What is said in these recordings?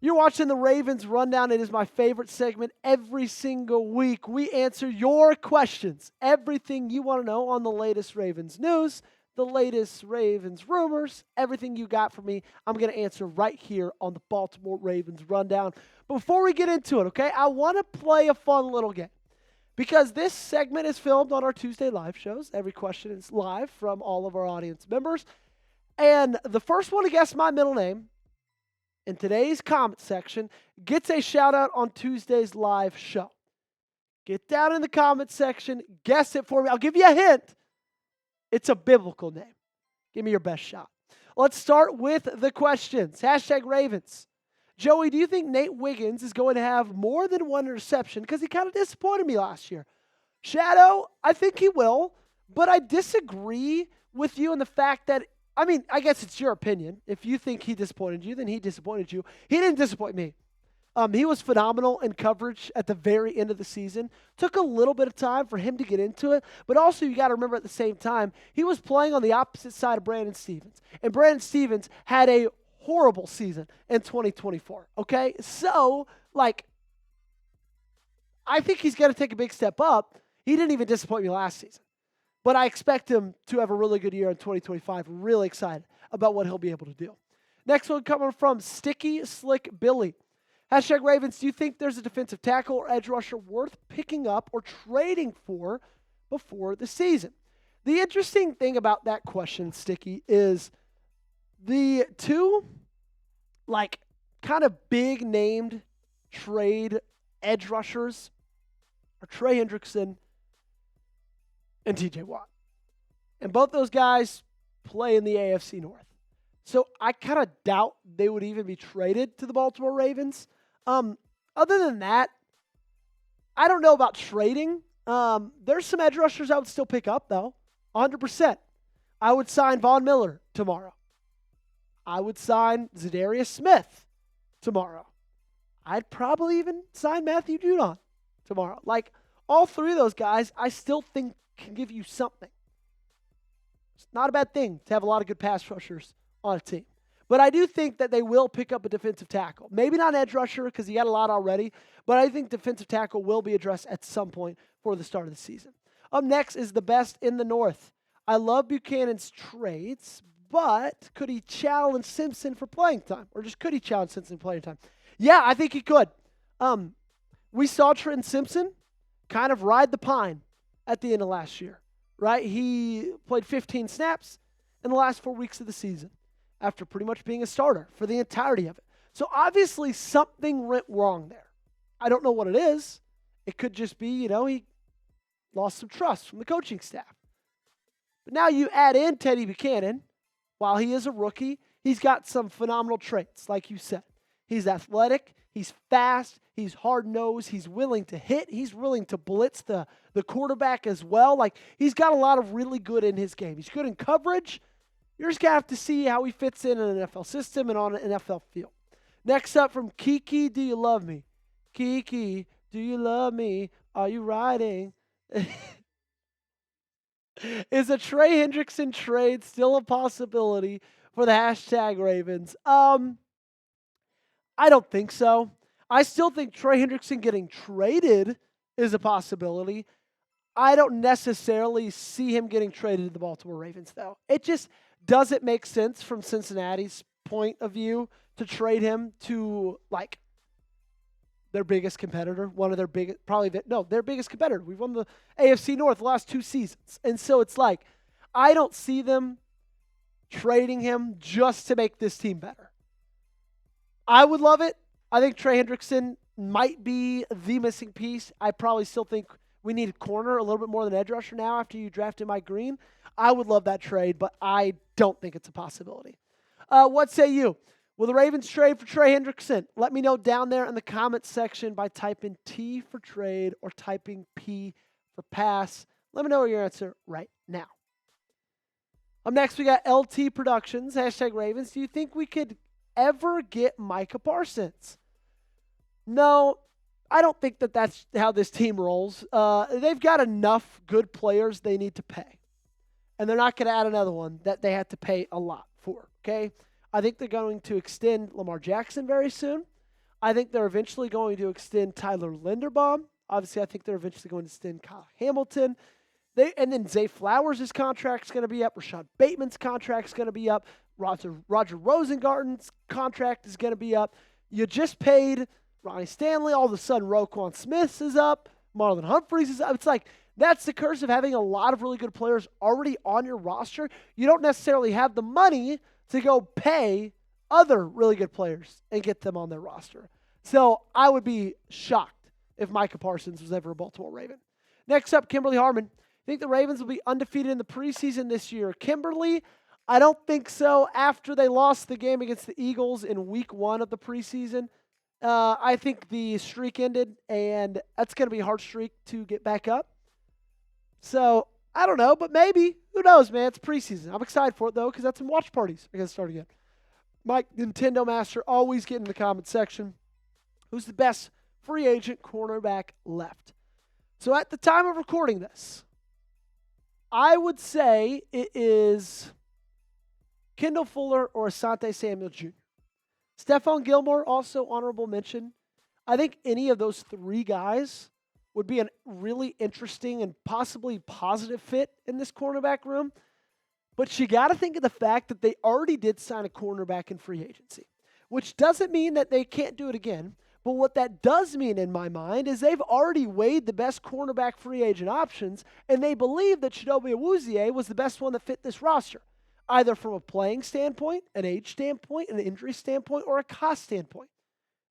You're watching the Ravens Rundown. It is my favorite segment every single week. We answer your questions, everything you want to know on the latest Ravens news, the latest Ravens rumors, everything you got for me, I'm going to answer right here on the Baltimore Ravens Rundown. Before we get into it, okay, I want to play a fun little game because this segment is filmed on our Tuesday live shows. Every question is live from all of our audience members. And the first one to guess my middle name in today's comment section gets a shout out on Tuesday's live show. Get down in the comment section, guess it for me. I'll give you a hint. It's a biblical name. Give me your best shot. Let's start with the questions. Hashtag Ravens. Joey, do you think Nate Wiggins is going to have more than one interception? Because he kind of disappointed me last year. Shadow, I think he will, but I disagree with you in the fact that I guess it's your opinion. If you think he disappointed you, then he disappointed you. He didn't disappoint me. He was phenomenal in coverage at the very end of the season. Took a little bit of time for him to get into it, but also you got to remember at the same time, he was playing on the opposite side of Brandon Stevens. And Brandon Stevens had a horrible season in 2024, okay? So, I think he's going to take a big step up. He didn't even disappoint me last season. But I expect him to have a really good year in 2025. Really excited about what he'll be able to do. Next one coming from Sticky Slick Billy. Hashtag Ravens, do you think there's a defensive tackle or edge rusher worth picking up or trading for before the season? The interesting thing about that question, Sticky, is the two, kind of big named trade edge rushers are Trey Hendrickson and TJ Watt. And both those guys play in the AFC North. So I kind of doubt they would even be traded to the Baltimore Ravens. Other than that, I don't know about trading. There's some edge rushers I would still pick up, though. 100%. I would sign Von Miller tomorrow. I would sign Zadarius Smith tomorrow. I'd probably even sign Matthew Judon tomorrow. All three of those guys, I still think can give you something. It's not a bad thing to have a lot of good pass rushers on a team. But I do think that they will pick up a defensive tackle. Maybe not edge rusher because he got a lot already, but I think defensive tackle will be addressed at some point for the start of the season. Up next is the best in the North. I love Buchanan's trades, but could he challenge Simpson for playing time? Or just could he challenge Simpson for playing time? Yeah, I think he could. We saw Trenton Simpson kind of ride the pine at the end of last year, right? He played 15 snaps in the last 4 weeks of the season after pretty much being a starter for the entirety of it. So obviously something went wrong there. I don't know what it is. It could just be, he lost some trust from the coaching staff. But now you add in Teddy Buchanan. While he is a rookie, he's got some phenomenal traits, like you said. He's athletic. He's fast. He's hard-nosed. He's willing to hit. He's willing to blitz the quarterback as well. He's got a lot of really good in his game. He's good in coverage. You're just going to have to see how he fits in an NFL system and on an NFL field. Next up from Kiki, do you love me? Kiki, do you love me? Are you riding? Is a Trey Hendrickson trade still a possibility for the hashtag Ravens? I don't think so. I still think Trey Hendrickson getting traded is a possibility. I don't necessarily see him getting traded to the Baltimore Ravens, though. It just doesn't make sense from Cincinnati's point of view to trade him to, their biggest competitor, their biggest competitor. We've won the AFC North the last 2 seasons. And so it's I don't see them trading him just to make this team better. I would love it. I think Trey Hendrickson might be the missing piece. I probably still think we need a corner a little bit more than edge rusher now after you drafted Mike Green. I would love that trade, but I don't think it's a possibility. What say you? Will the Ravens trade for Trey Hendrickson? Let me know down there in the comments section by typing T for trade or typing P for pass. Let me know your answer right now. Up next, we got LT Productions, hashtag Ravens. Do you think we could ever get Micah Parsons? No, I don't think that's how this team rolls. They've got enough good players they need to pay. and they're not going to add another one that they have to pay a lot for, okay? I think they're going to extend Lamar Jackson very soon. I think they're eventually going to extend Tyler Linderbaum. Obviously, I think they're eventually going to extend Kyle Hamilton. And then Zay Flowers' contract's going to be up. Rashad Bateman's contract's going to be up. Roger Rosengarten's contract is going to be up. You just paid Ronnie Stanley. All of a sudden, Roquan Smith is up. Marlon Humphreys is up. It's like, that's the curse of having a lot of really good players already on your roster. You don't necessarily have the money to go pay other really good players and get them on their roster. So I would be shocked if Micah Parsons was ever a Baltimore Raven. Next up, Kimberly Harmon. I think the Ravens will be undefeated in the preseason this year. Kimberly, I don't think so. After they lost the game against the Eagles in week 1 of the preseason, I think the streak ended, and that's going to be a hard streak to get back up. So, I don't know, but maybe. Who knows, man? It's preseason. I'm excited for it, though, because that's some watch parties. I got to start again. Mike, Nintendo Master, always get in the comment section. Who's the best free agent cornerback left? So, at the time of recording this, I would say it is Kendall Fuller or Asante Samuel Jr. Stephon Gilmore, also honorable mention. I think any of those 3 guys would be a really interesting and possibly positive fit in this cornerback room. But you got to think of the fact that they already did sign a cornerback in free agency, which doesn't mean that they can't do it again. But what that does mean in my mind is they've already weighed the best cornerback free agent options, and they believe that Chidobe Awuzie was the best one that fit this roster, either from a playing standpoint, an age standpoint, an injury standpoint, or a cost standpoint,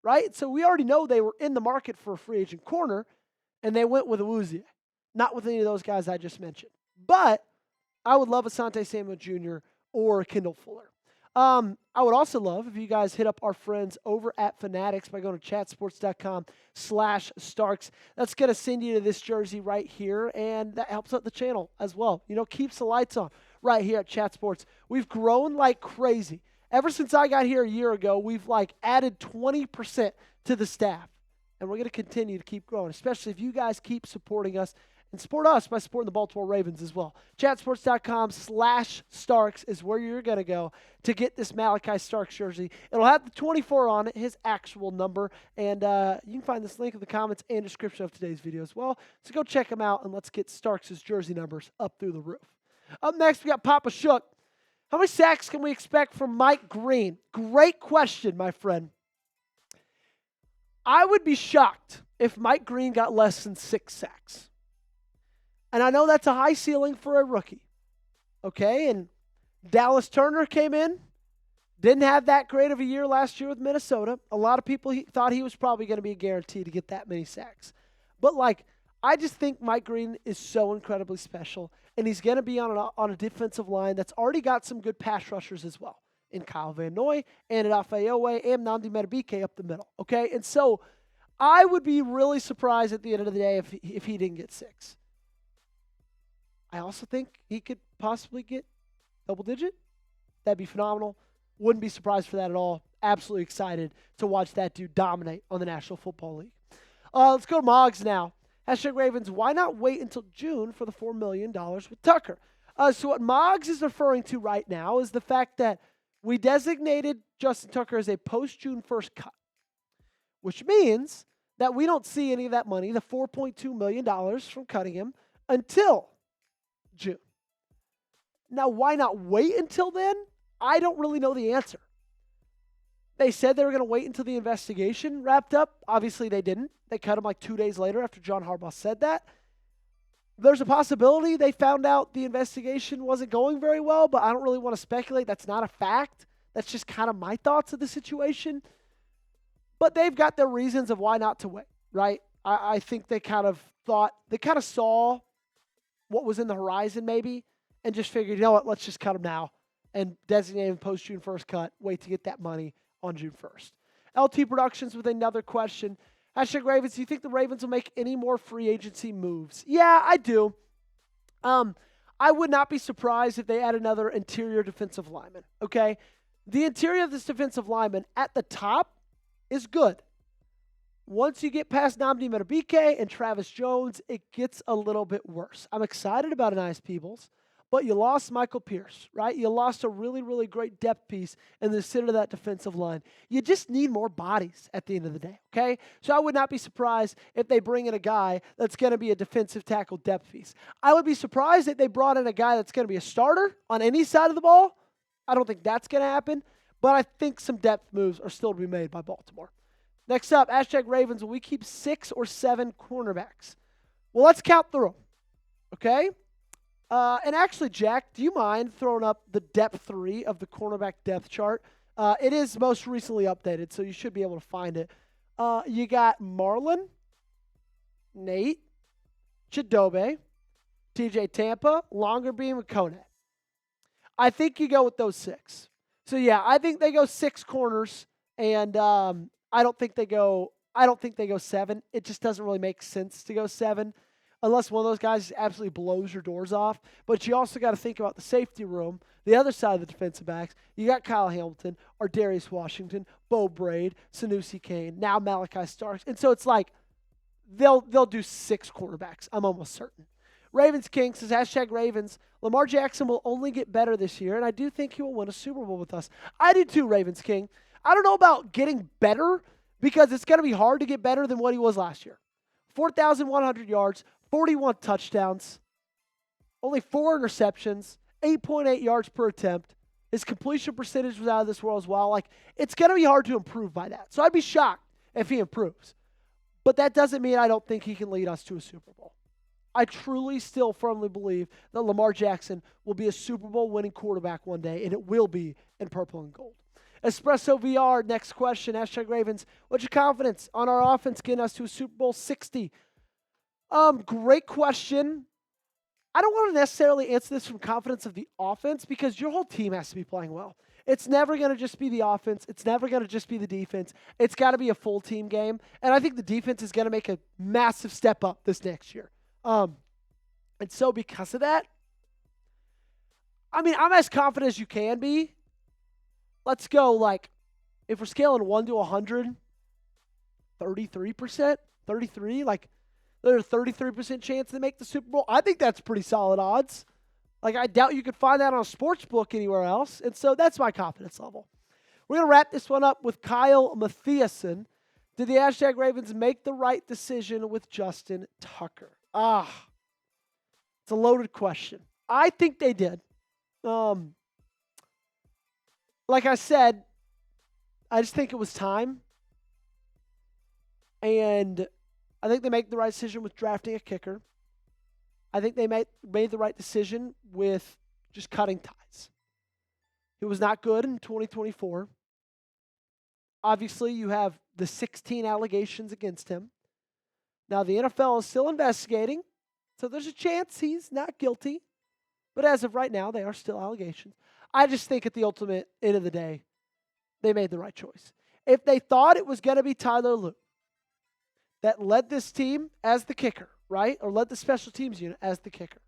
right? So we already know they were in the market for a free agent corner, and they went with Awuzie, not with any of those guys I just mentioned. But I would love Asante Samuel Jr. or Kendall Fuller. I would also love if you guys hit up our friends over at Fanatics by going to chatsports.com/Starks. That's going to send you to this jersey right here, and that helps out the channel as well. You know, keeps the lights on right here at Chat Sports. We've grown like crazy. Ever since I got here a year ago, we've added 20% to the staff. And we're going to continue to keep growing, especially if you guys keep supporting us and support us by supporting the Baltimore Ravens as well. Chatsports.com/Starks is where you're going to go to get this Malaki Starks jersey. It'll have the 24 on it, his actual number. And you can find this link in the comments and description of today's video as well. So go check them out, and let's get Starks' jersey numbers up through the roof. Up next, we got Papa Shook. How many sacks can we expect from Mike Green? Great question, my friend. I would be shocked if Mike Green got less than 6 sacks. And I know that's a high ceiling for a rookie. Okay, and Dallas Turner came in, didn't have that great of a year last year with Minnesota. A lot of people thought he was probably going to be a guarantee to get that many sacks. But I just think Mike Green is so incredibly special, and he's going to be on a defensive line that's already got some good pass rushers as well, in Kyle Van Noy, and Afeowe, and Nnamdi Madubuike up the middle, okay? And so I would be really surprised at the end of the day if he didn't get 6. I also think he could possibly get double digit. That'd be phenomenal. Wouldn't be surprised for that at all. Absolutely excited to watch that dude dominate on the National Football League. Let's go to Moggs now. #Ravens, why not wait until June for the $4 million with Tucker? So what Moggs is referring to right now is the fact that we designated Justin Tucker as a post-June 1st cut, which means that we don't see any of that money, the $4.2 million from cutting him, until June. Now, why not wait until then? I don't really know the answer. They said they were going to wait until the investigation wrapped up. Obviously, they didn't. They cut him 2 days later after John Harbaugh said that. There's a possibility they found out the investigation wasn't going very well, but I don't really want to speculate. That's not a fact. That's just kind of my thoughts of the situation. But they've got their reasons of why not to wait, right? I think they kind of saw what was in the horizon maybe and just figured, you know what, let's just cut him now and designate him post-June 1st cut, wait to get that money on June 1st. LT Productions with another question. #Ravens, do you think the Ravens will make any more free agency moves? Yeah, I do. I would not be surprised if they add another interior defensive lineman, okay? The interior of this defensive lineman at the top is good. Once you get past Nnamdi Madubuike and Travis Jones, it gets a little bit worse. I'm excited about Anais Peebles, but you lost Michael Pierce, right? You lost a really, really great depth piece in the center of that defensive line. You just need more bodies at the end of the day, okay? So I would not be surprised if they bring in a guy that's going to be a defensive tackle depth piece. I would be surprised if they brought in a guy that's going to be a starter on any side of the ball. I don't think that's going to happen, but I think some depth moves are still to be made by Baltimore. Next up, #Ravens, will we keep 6 or 7 cornerbacks? Well, let's count through them, okay? And actually, Jack, do you mind throwing up the depth 3 of the cornerback depth chart? It is most recently updated, so you should be able to find it. You got Marlon, Nate, Chidobe, TJ Tampa, Longerbeam, and Konet. I think you go with those 6. So, yeah, I think they go 6 corners, and I don't think they go 7. It just doesn't really make sense to go 7 unless one of those guys absolutely blows your doors off. But you also got to think about the safety room, the other side of the defensive backs. You got Kyle Hamilton, Ardarius Washington, Bo Braid, Sanusi Kane, now Malaki Starks. And so it's like they'll do 6 quarterbacks, I'm almost certain. Ravens King says, #Ravens, Lamar Jackson will only get better this year, and I do think he will win a Super Bowl with us. I do too, Ravens King. I don't know about getting better because it's going to be hard to get better than what he was last year. 4,100 yards, 41 touchdowns, only 4 interceptions, 8.8 yards per attempt. His completion percentage was out of this world as well. Like, it's going to be hard to improve by that. So I'd be shocked if he improves. But that doesn't mean I don't think he can lead us to a Super Bowl. I truly still firmly believe that Lamar Jackson will be a Super Bowl winning quarterback one day, and it will be in purple and gold. Espresso VR, next question, #Ravens. What's your confidence on our offense getting us to a Super Bowl 60? Great question. I don't want to necessarily answer this from confidence of the offense because your whole team has to be playing well. It's never going to just be the offense. It's never going to just be the defense. It's got to be a full team game. And I think the defense is going to make a massive step up this next year. And so because of that, I mean, I'm as confident as you can be. Let's go, like, if we're scaling 1 to 100, 33%, 33, like, there's a 33% chance to make the Super Bowl. I think that's pretty solid odds. Like, I doubt you could find that on a sports book anywhere else. And so that's my confidence level. We're going to wrap this one up with Kyle Matthiasen. Did the #Ravens make the right decision with Justin Tucker? It's a loaded question. I think they did. Like I said, I just think it was time. And I think they make the right decision with drafting a kicker. I think they made the right decision with just cutting ties. He was not good in 2024. Obviously, you have the 16 allegations against him. Now, the NFL is still investigating, so there's a chance he's not guilty. But as of right now, they are still allegations. I just think at the ultimate end of the day, they made the right choice. If they thought it was going to be Tyler Lue that led this team as the kicker, right, or led the special teams unit as the kicker,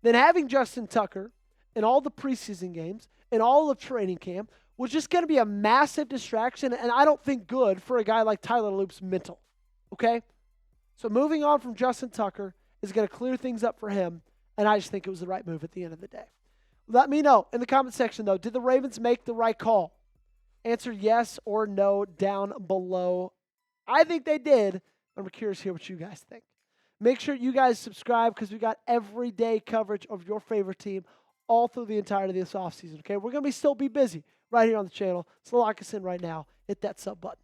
then having Justin Tucker in all the preseason games and all of training camp was just going to be a massive distraction, and I don't think good for a guy like Tyler Lue's mental, okay? So moving on from Justin Tucker is going to clear things up for him, and I just think it was the right move at the end of the day. Let me know in the comment section, though, did the Ravens make the right call? Answer yes or no down below. I think they did. I'm curious to hear what you guys think. Make sure you guys subscribe because we got everyday coverage of your favorite team all through the entirety of this offseason, okay? We're going to still be busy right here on the channel. So lock us in right now. Hit that sub button.